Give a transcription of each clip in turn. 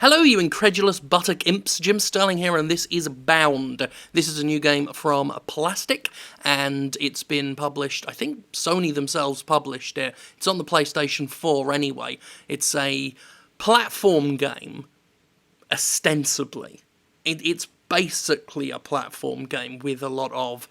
Hello, you incredulous buttock imps. Jim Sterling here, and this is Bound. This is a new game from Plastic, and it's been published, I think Sony themselves published it. It's on the PlayStation 4 anyway. It's a platform game, ostensibly. It's basically a platform game with a lot of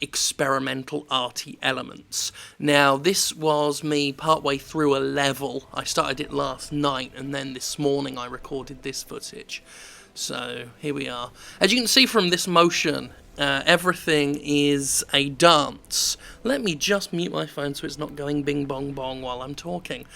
experimental arty elements. Now, this was me partway through a level. I started it last night, and then this morning I recorded this footage. So, here we are. As you can see from this motion, everything is a dance. Let me just mute my phone so it's not going bing bong bong while I'm talking.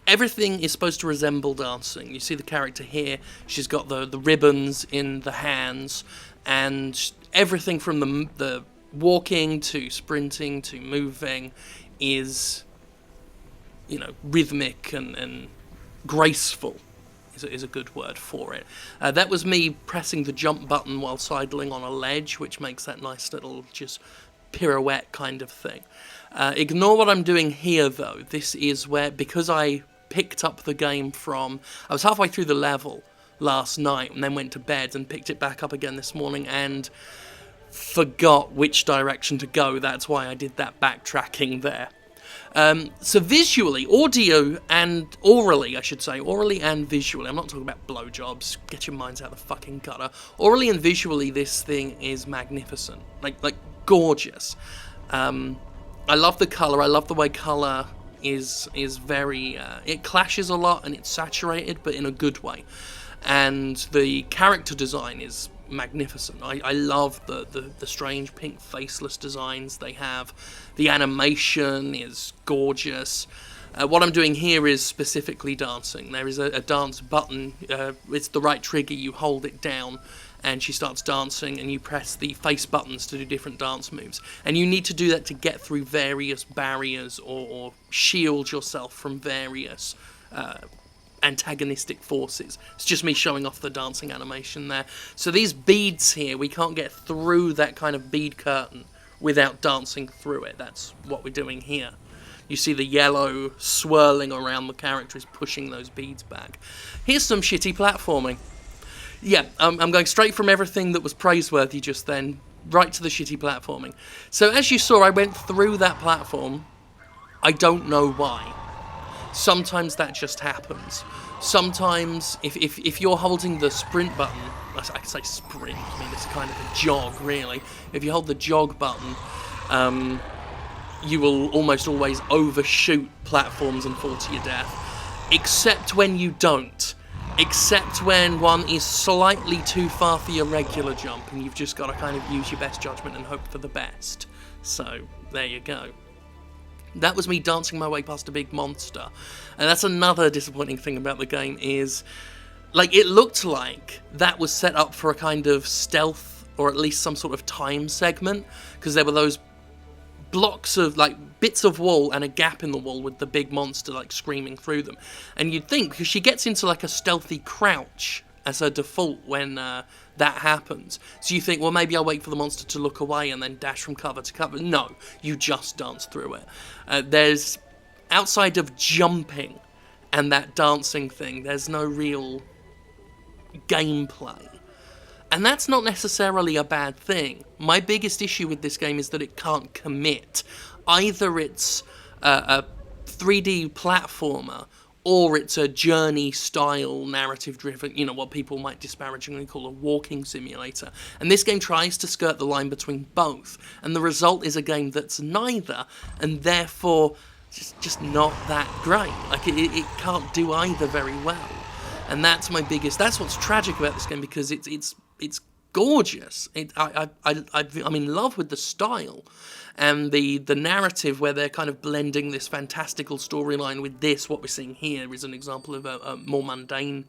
Everything is supposed to resemble dancing. You see the character here, she's got the ribbons in the hands, and everything from the walking to sprinting to moving is, rhythmic and graceful is a good word for it. That was me pressing the jump button while sidling on a ledge, which makes that nice little just pirouette kind of thing. Ignore what I'm doing here, though. This is where, because I picked up the game I was halfway through the level last night and then went to bed and picked it back up again this morning and forgot which direction to go. That's why I did that backtracking there. So visually, orally and visually, I'm not talking about blowjobs, get your minds out of the fucking gutter. Orally and visually, this thing is magnificent, like gorgeous. I love the colour, I love the way colour is very, it clashes a lot and it's saturated, but in a good way. And the character design is magnificent. I love the strange pink faceless designs they have. The animation is gorgeous. What I'm doing here is specifically dancing. There is a dance button. It's the right trigger. You hold it down and she starts dancing, and you press the face buttons to do different dance moves. And you need to do that to get through various barriers or shield yourself from various antagonistic forces. It's just me showing off the dancing animation there. So these beads here, we can't get through that kind of bead curtain without dancing through it. That's what we're doing here. You see the yellow swirling around the character is pushing those beads back. Here's some shitty platforming. Yeah, I'm going straight from everything that was praiseworthy just then, right to the shitty platforming. So as you saw, I went through that platform. I don't know why. Sometimes that just happens. Sometimes, if you're holding the sprint button, I can say sprint, I mean it's kind of a jog really. If you hold the jog button, you will almost always overshoot platforms and fall to your death. Except when you don't. Except when one is slightly too far for your regular jump, and you've just got to kind of use your best judgment and hope for the best. So, there you go. That was me dancing my way past a big monster. And that's another disappointing thing about the game is, it looked like that was set up for a kind of stealth, or at least some sort of time segment, because there were those blocks of, bits of wall and a gap in the wall with the big monster, screaming through them. And you'd think, because she gets into, a stealthy crouch as her default when that happens. So you think, well, maybe I'll wait for the monster to look away and then dash from cover to cover. No, you just dance through it. There's, outside of jumping and that dancing thing, there's no real gameplay. And that's not necessarily a bad thing. My biggest issue with this game is that it can't commit. Either it's a 3D platformer, or it's a journey-style, narrative-driven, what people might disparagingly call a walking simulator. And this game tries to skirt the line between both, and the result is a game that's neither, and therefore just not that great. It can't do either very well. And that's what's tragic about this game, because it's gorgeous. I'm in love with the style and the narrative, where they're kind of blending this fantastical storyline with this. What we're seeing here is an example of a more mundane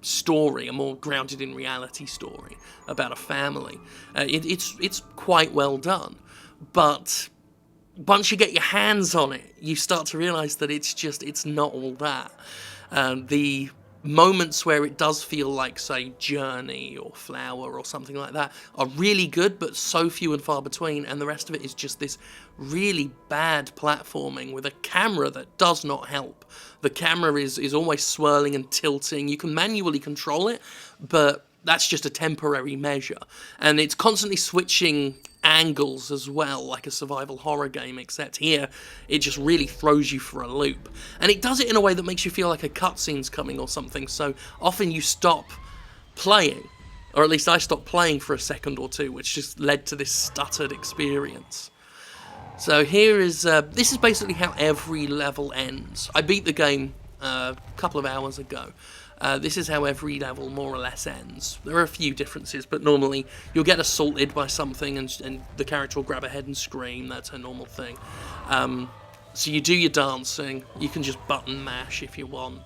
story, a more grounded in reality story about a family. It's quite well done, but once you get your hands on it, you start to realise that it's not all that. The moments where it does feel like, say, Journey or Flower or something like that are really good, but so few and far between, and the rest of it is just this really bad platforming with a camera that does not help. The camera is always swirling and tilting. You can manually control it, but that's just a temporary measure. And it's constantly switching angles as well, like a survival horror game, except here it just really throws you for a loop. And it does it in a way that makes you feel like a cutscene's coming or something, so often you stop playing, or at least I stopped playing for a second or two, which just led to this stuttered experience. So here is, this is basically how every level ends. I beat the game a couple of hours ago. This is how every level more or less ends. There are a few differences, but normally you'll get assaulted by something and the character will grab a head and scream. That's a normal thing. So you do your dancing. You can just button mash if you want.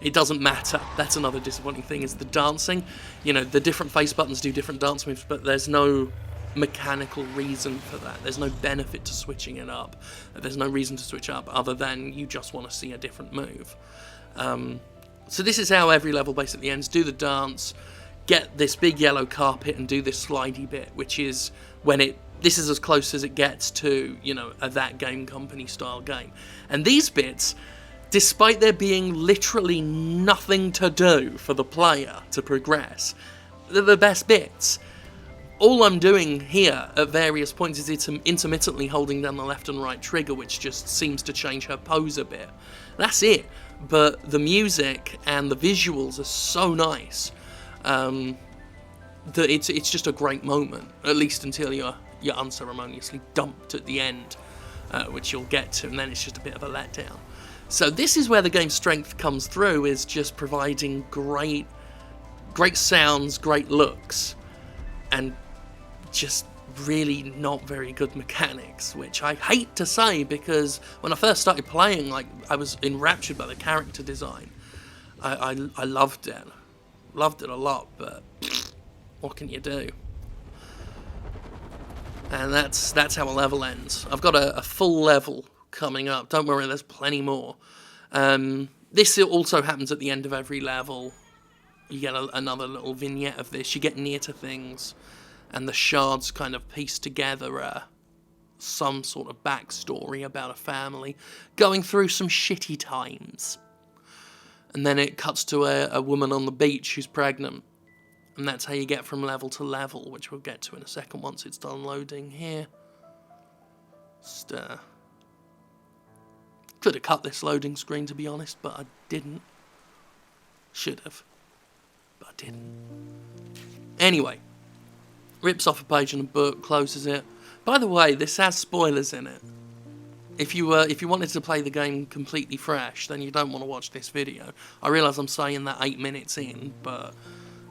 It doesn't matter. That's another disappointing thing, is the dancing. You know, the different face buttons do different dance moves, but there's no mechanical reason for that. There's no benefit to switching it up. There's no reason to switch up other than you just want to see a different move. So this is how every level basically ends. Do the dance, get this big yellow carpet and do this slidey bit, which is when this is as close as it gets to, you know, a That Game Company style game. And these bits, despite there being literally nothing to do for the player to progress, they're the best bits. All I'm doing here at various points is intermittently holding down the left and right trigger, which just seems to change her pose a bit. That's it. But the music and the visuals are so nice that it's just a great moment, at least until you're unceremoniously dumped at the end, which you'll get to, and then it's just a bit of a letdown. So this is where the game's strength comes through, is just providing great sounds, great looks, and just really not very good mechanics, which I hate to say, because when I first started playing, like, I was enraptured by the character design. I loved it a lot, but what can you do? And that's how a level ends. I've got a full level coming up. Don't worry, there's plenty more. This also happens at the end of every level. You get another little vignette of this. You get near to things, and the shards kind of piece together some sort of backstory about a family going through some shitty times. And then it cuts to a woman on the beach who's pregnant. And that's how you get from level to level, which we'll get to in a second once it's done loading here. Just, could have cut this loading screen, to be honest, but I didn't. Should have, but I didn't. Anyway. Rips off a page in a book, closes it. By the way, this has spoilers in it. If you wanted to play the game completely fresh, then you don't want to watch this video. I realise I'm saying that 8 minutes in, but,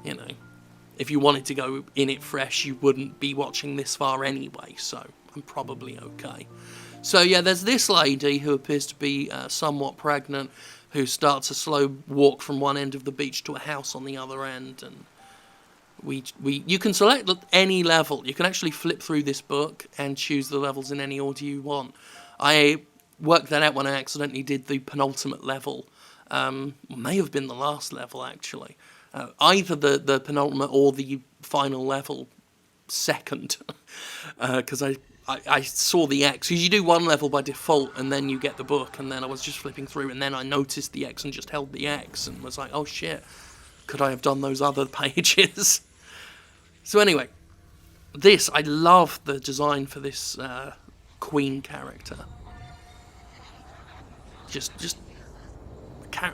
you know, if you wanted to go in it fresh, you wouldn't be watching this far anyway, so I'm probably okay. So yeah, there's this lady who appears to be somewhat pregnant, who starts a slow walk from one end of the beach to a house on the other end, and you can select any level. You can actually flip through this book and choose the levels in any order you want. I worked that out when I accidentally did the penultimate level. May have been the last level, actually. Either the penultimate or the final level second. Because I saw the X. Because you do one level by default and then you get the book. And then I was just flipping through and then I noticed the X and just held the X and was like, oh shit, could I have done those other pages? So anyway, I love the design for this Queen character. Just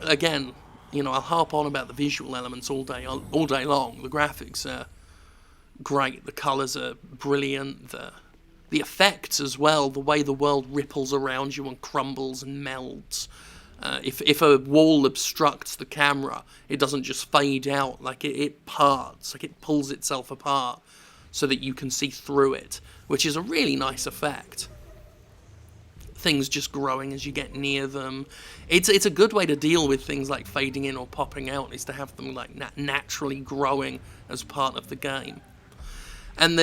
again, you know, I'll harp on about the visual elements all day long. The graphics are great, the colours are brilliant, the effects as well, the way the world ripples around you and crumbles and melds. If a wall obstructs the camera, it doesn't just fade out, like it parts, like it pulls itself apart so that you can see through it, which is a really nice effect. Things just growing as you get near them. It's a good way to deal with things like fading in or popping out, is to have them like naturally growing as part of the game. And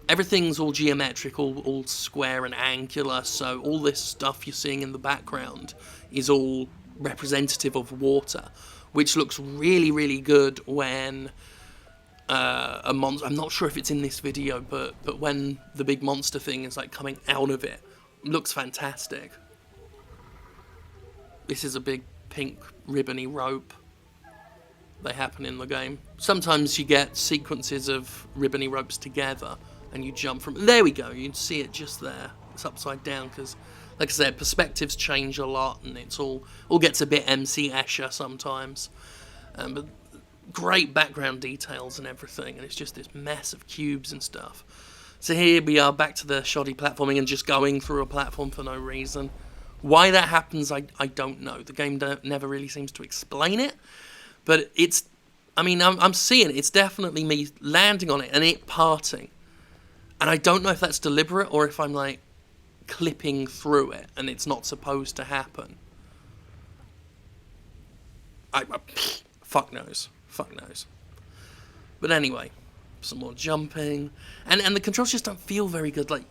everything's all geometric, all square and angular, so all this stuff you're seeing in the background is all representative of water, which looks really, really good when a monster... I'm not sure if it's in this video, but when the big monster thing is like coming out of it, looks fantastic. This is a big pink ribbony rope. They happen in the game. Sometimes you get sequences of ribbony ropes together and you jump from... There we go, you can see it just there. It's upside down because, like I said, perspectives change a lot and it's all gets a bit MC-esher sometimes. But great background details and everything, and it's just this mess of cubes and stuff. So here we are back to the shoddy platforming and just going through a platform for no reason. Why that happens, I don't know. The game never really seems to explain it. But it's, I mean, I'm seeing it. It's definitely me landing on it and it parting. And I don't know if that's deliberate or if I'm, like, clipping through it and it's not supposed to happen. Fuck knows. Fuck knows. But anyway, some more jumping. And the controls just don't feel very good. Like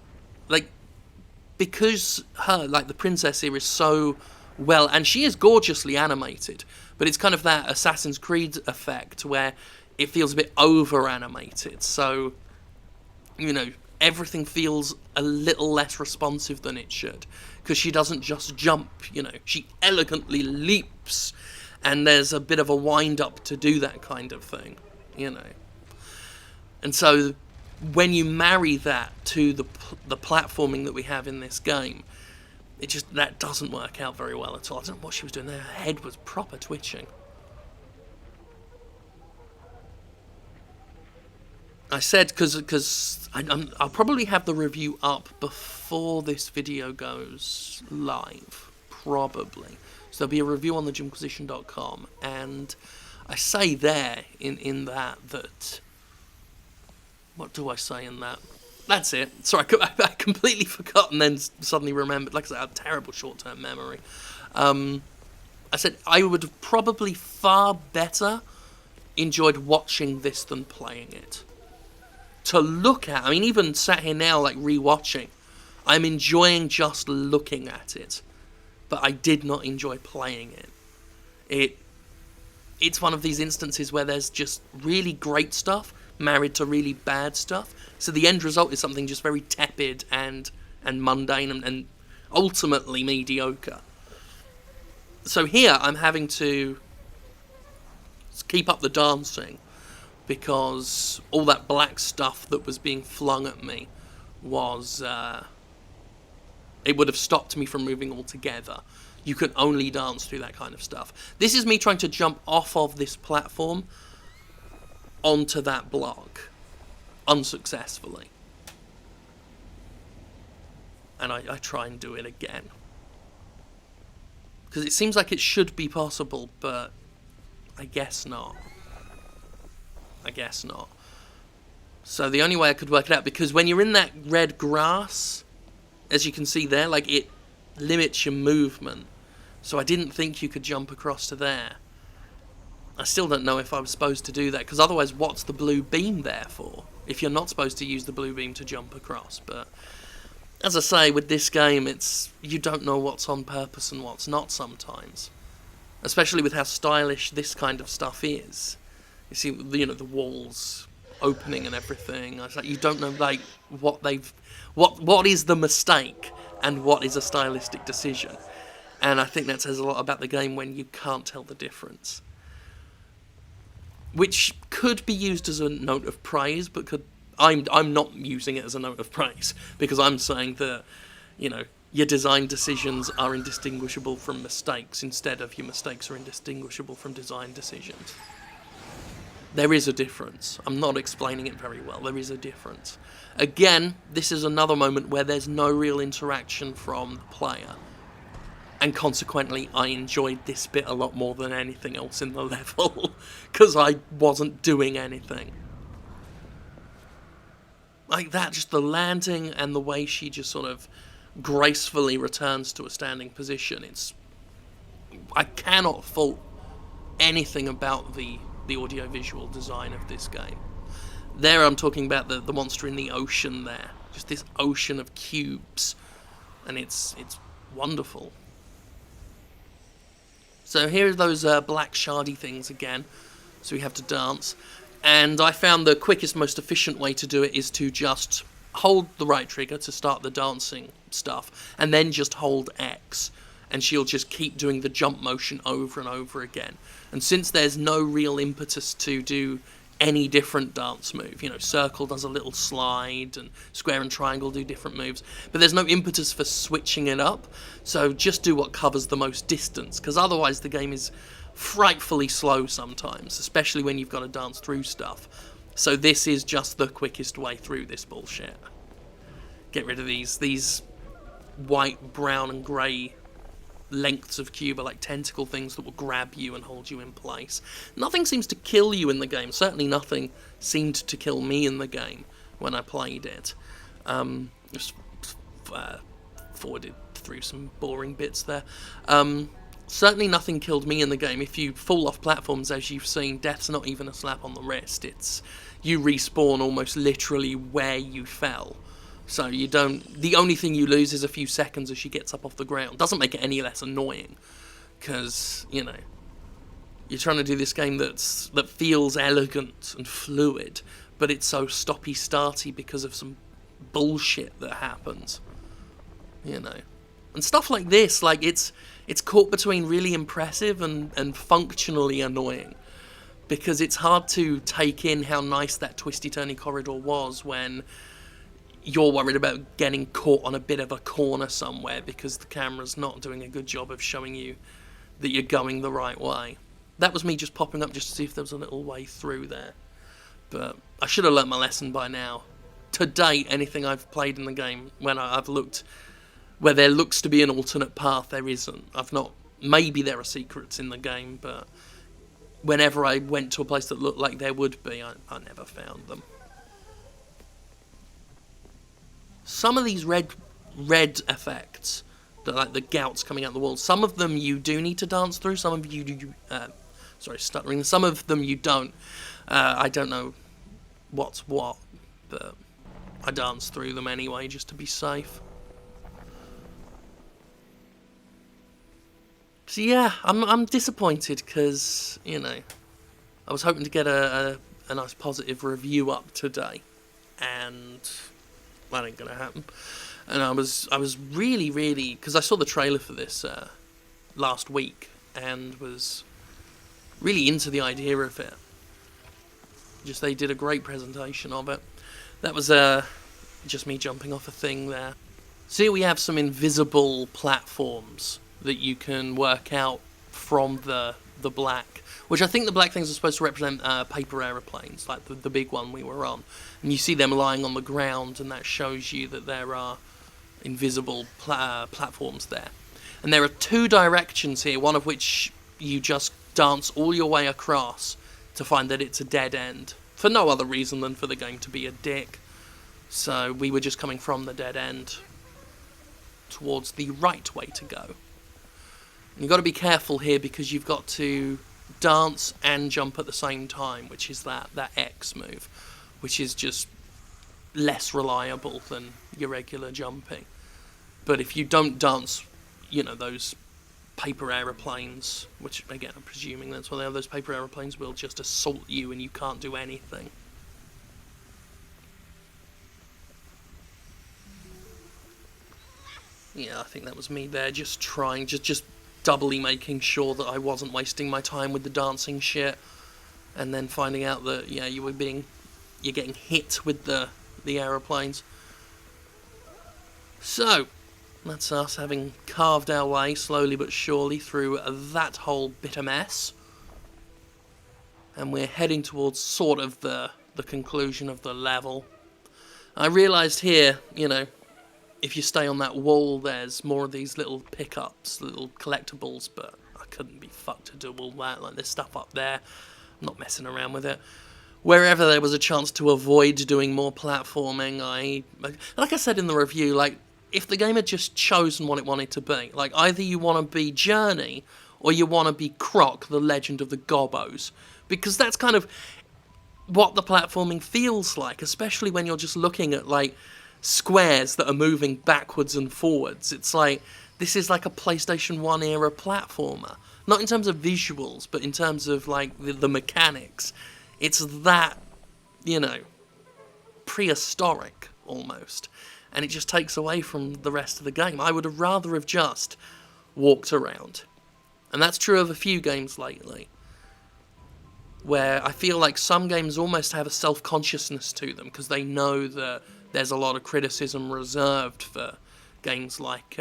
because her, like, the princess here is so well, and she is gorgeously animated, but it's kind of that Assassin's Creed effect where it feels a bit over-animated. So, you know, everything feels a little less responsive than it should, because she doesn't just jump, you know, she elegantly leaps, and there's a bit of a wind-up to do that kind of thing, you know. And so, when you marry that to the platforming that we have in this game, that doesn't work out very well at all. I don't know what she was doing there. Her head was proper twitching. I said, because I'll probably have the review up before this video goes live. Probably. So there'll be a review on the Jimquisition.com. And I say there, in that... What do I say in that? That's it. Sorry, I completely forgot and then suddenly remembered. Like I said, I have terrible short-term memory. I said I would have probably far better enjoyed watching this than playing it. To look at, I mean, even sat here now, like, re-watching, I'm enjoying just looking at it. But I did not enjoy playing it. It's one of these instances where there's just really great stuff married to really bad stuff. So the end result is something just very tepid and mundane and ultimately mediocre. So here I'm having to keep up the dancing because all that black stuff that was being flung at me was... it would have stopped me from moving altogether. You can only dance through that kind of stuff. This is me trying to jump off of this platform onto that block unsuccessfully, and I try and do it again because it seems like it should be possible, but I guess not. So the only way I could work it out, because when you're in that red grass, as you can see there, like, it limits your movement, so I didn't think you could jump across to there. I still don't know if I was supposed to do that, because otherwise what's the blue beam there for? If you're not supposed to use the blue beam to jump across. But, as I say, with this game, you don't know what's on purpose and what's not sometimes. Especially with how stylish this kind of stuff is. You see, you know, the walls opening and everything. It's like, you don't know, like, what is the mistake and what is a stylistic decision. And I think that says a lot about the game when you can't tell the difference. Which could be used as a note of praise, but I'm not using it as a note of praise, because I'm saying that, you know, your design decisions are indistinguishable from mistakes, instead of your mistakes are indistinguishable from design decisions. There is a difference. I'm not explaining it very well. There is a difference. Again, this is another moment where there's no real interaction from the player. And consequently, I enjoyed this bit a lot more than anything else in the level, because I wasn't doing anything. Like that, just the landing and the way she just sort of gracefully returns to a standing position. I cannot fault anything about the audio-visual design of this game. There I'm talking about the monster in the ocean there. Just this ocean of cubes. And it's wonderful. So here are those black shardy things again. So we have to dance. And I found the quickest, most efficient way to do it is to just hold the right trigger to start the dancing stuff, and then just hold X. And she'll just keep doing the jump motion over and over again. And since there's no real impetus to do any different dance move, you know, circle does a little slide, and square and triangle do different moves, but there's no impetus for switching it up, so just do what covers the most distance, because otherwise the game is frightfully slow sometimes, especially when you've got to dance through stuff. So this is just the quickest way through this bullshit. Get rid of these white, brown and grey lengths of cube are like tentacle things that will grab you and hold you in place. Nothing seems to kill you in the game. Certainly nothing seemed to kill me in the game when I played it. Just forwarded through some boring bits there. Certainly nothing killed me in the game. If you fall off platforms, as you've seen, death's not even a slap on the wrist. It's you respawn almost literally where you fell. So you don't... The only thing you lose is a few seconds as she gets up off the ground. Doesn't make it any less annoying. Because, you know, you're trying to do this game that feels elegant and fluid, but it's so stoppy-starty because of some bullshit that happens. You know. And stuff like this, like, it's caught between really impressive and functionally annoying. Because it's hard to take in how nice that twisty-turny corridor was when you're worried about getting caught on a bit of a corner somewhere because the camera's not doing a good job of showing you that you're going the right way. That was me just popping up just to see if there was a little way through there. But I should have learnt my lesson by now. To date, anything I've played in the game, when I've looked where there looks to be an alternate path, there isn't. I've not... Maybe there are secrets in the game, but whenever I went to a place that looked like there would be, I never found them. Some of these red effects, like the gouts coming out the wall, some of them you do need to dance through, some of you do... stuttering. Some of them you don't. I don't know what's what, but I dance through them anyway, just to be safe. So yeah, I'm disappointed, because, you know, I was hoping to get a nice positive review up today, and that ain't gonna happen. And I was really, because I saw the trailer for this last week, and was really into the idea of it. Just they did a great presentation of it. That was just me jumping off a thing there. So here we have some invisible platforms that you can work out from the black, which I think the black things are supposed to represent paper aeroplanes, like the big one we were on. And you see them lying on the ground, and that shows you that there are invisible platforms there. And there are two directions here, one of which you just dance all your way across to find that it's a dead end, for no other reason than for the game to be a dick. So we were just coming from the dead end towards the right way to go. And you've got to be careful here, because you've got to dance and jump at the same time, which is that X move, which is just less reliable than your regular jumping. But if you don't dance, you know, those paper aeroplanes, which again I'm presuming that's what they are, those paper aeroplanes will just assault you and you can't do anything. Yeah, I think that was me there, just trying, just doubly making sure that I wasn't wasting my time with the dancing shit, and then finding out that, yeah, you're getting hit with the aeroplanes. So, that's us having carved our way slowly but surely through that whole bit of mess. And we're heading towards sort of the conclusion of the level. I realised here, you know, if you stay on that wall, there's more of these little pickups, little collectibles, but I couldn't be fucked to do all that. Like, there's stuff up there. I'm not messing around with it. Wherever there was a chance to avoid doing more platforming, like I said in the review, like, if the game had just chosen what it wanted to be, like, either you want to be Journey, or you want to be Croc, the Legend of the Gobbos, because that's kind of what the platforming feels like, especially when you're just looking at, like, squares that are moving backwards and forwards. It's like, this is like a PlayStation 1 era platformer, Not in terms of visuals, but in terms of, like, the mechanics. It's that, you know, prehistoric, almost. And it just takes away from the rest of the game. I would have rather have just walked around. And that's true of a few games lately, where I feel like some games almost have a self-consciousness to them, because they know that there's a lot of criticism reserved for games like,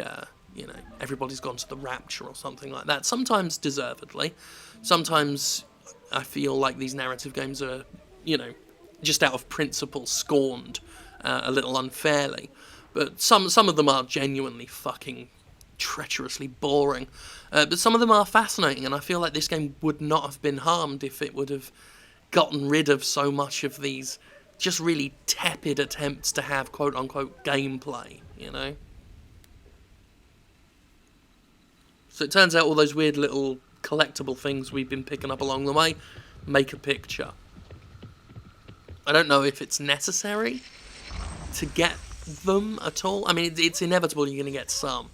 you know, Everybody's Gone to the Rapture or something like that. Sometimes deservedly. Sometimes I feel like these narrative games are, you know, just out of principle scorned a little unfairly. But some of them are genuinely fucking treacherously boring. But some of them are fascinating, and I feel like this game would not have been harmed if it would have gotten rid of so much of these just really tepid attempts to have quote-unquote gameplay, you know? So it turns out all those weird little collectible things we've been picking up along the way make a picture. I don't know if it's necessary to get them at all. I mean, it's inevitable you're going to get some.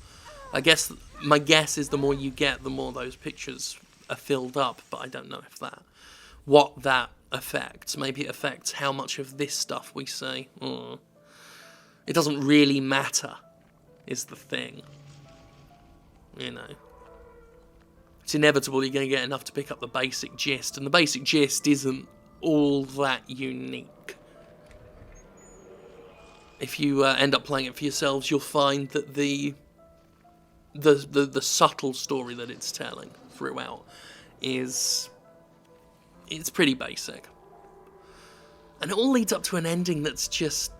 I guess my guess is the more you get, the more those pictures are filled up, but I don't know if what that affects. Maybe it affects how much of this stuff we see. It doesn't really matter, is the thing. You know. It's inevitable you're going to get enough to pick up the basic gist, and the basic gist isn't all that unique. If you end up playing it for yourselves, you'll find that the subtle story that it's telling throughout it's pretty basic. And it all leads up to an ending that's just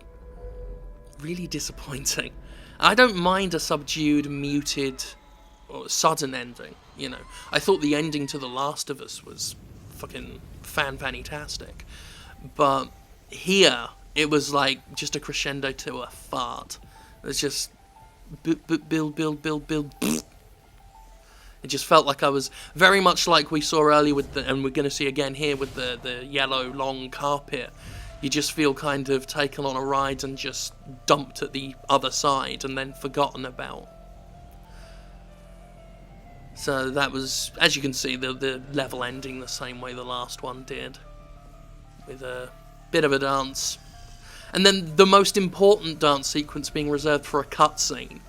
really disappointing. I don't mind a subdued, muted, or sudden ending, you know. I thought the ending to The Last of Us was fucking fan-fantastic. But here, it was like just a crescendo to a fart. It's just build. It just felt like I was very much like we saw earlier with and we're going to see again here with the yellow long carpet. You just feel kind of taken on a ride and just dumped at the other side and then forgotten about. So that was, as you can see, the level ending the same way the last one did, with a bit of a dance. And then the most important dance sequence being reserved for a cutscene.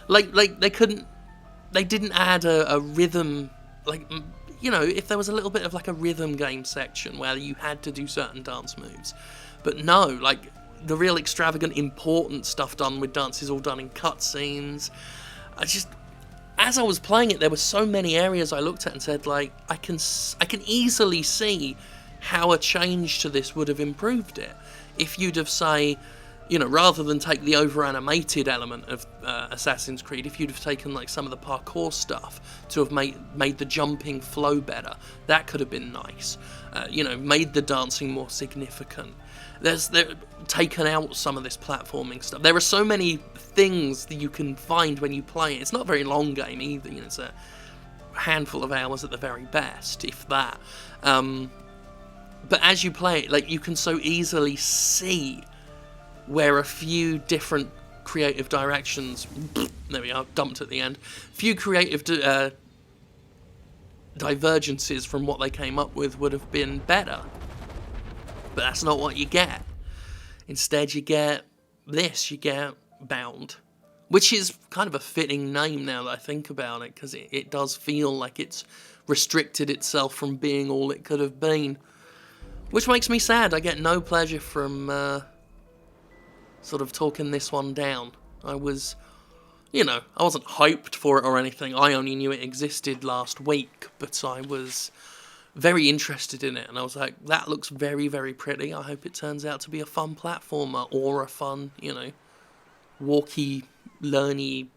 Like they didn't add a rhythm, like, you know, if there was a little bit of like a rhythm game section where you had to do certain dance moves. But no, like, the real extravagant, important stuff done with dance is all done in cutscenes. As I was playing it, there were so many areas I looked at and said, like, I can easily see how a change to this would have improved it. If you'd have, say, you know, rather than take the over-animated element of Assassin's Creed, if you'd have taken, like, some of the parkour stuff to have made the jumping flow better, that could have been nice. You know, made the dancing more significant. Taken out some of this platforming stuff. There are so many things that you can find when you play it. It's not a very long game either. You know, it's a handful of hours at the very best, if that. But as you play it, like, you can so easily see where a few different creative directions, there we are, dumped at the end, few creative divergences from what they came up with would have been better. But that's not what you get. Instead, you get this, you get Bound. Which is kind of a fitting name now that I think about it, because it does feel like it's restricted itself from being all it could have been. Which makes me sad. I get no pleasure from sort of talking this one down. I was, you know, I wasn't hyped for it or anything. I only knew it existed last week, but I was very interested in it, and I was like, that looks very, very pretty. I hope it turns out to be a fun platformer or a fun, you know, walky, learny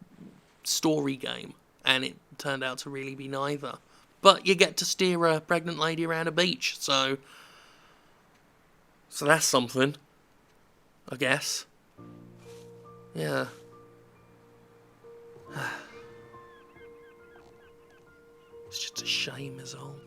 story game. And it turned out to really be neither. But you get to steer a pregnant lady around a beach, so that's something, I guess. Yeah. It's just a shame is all.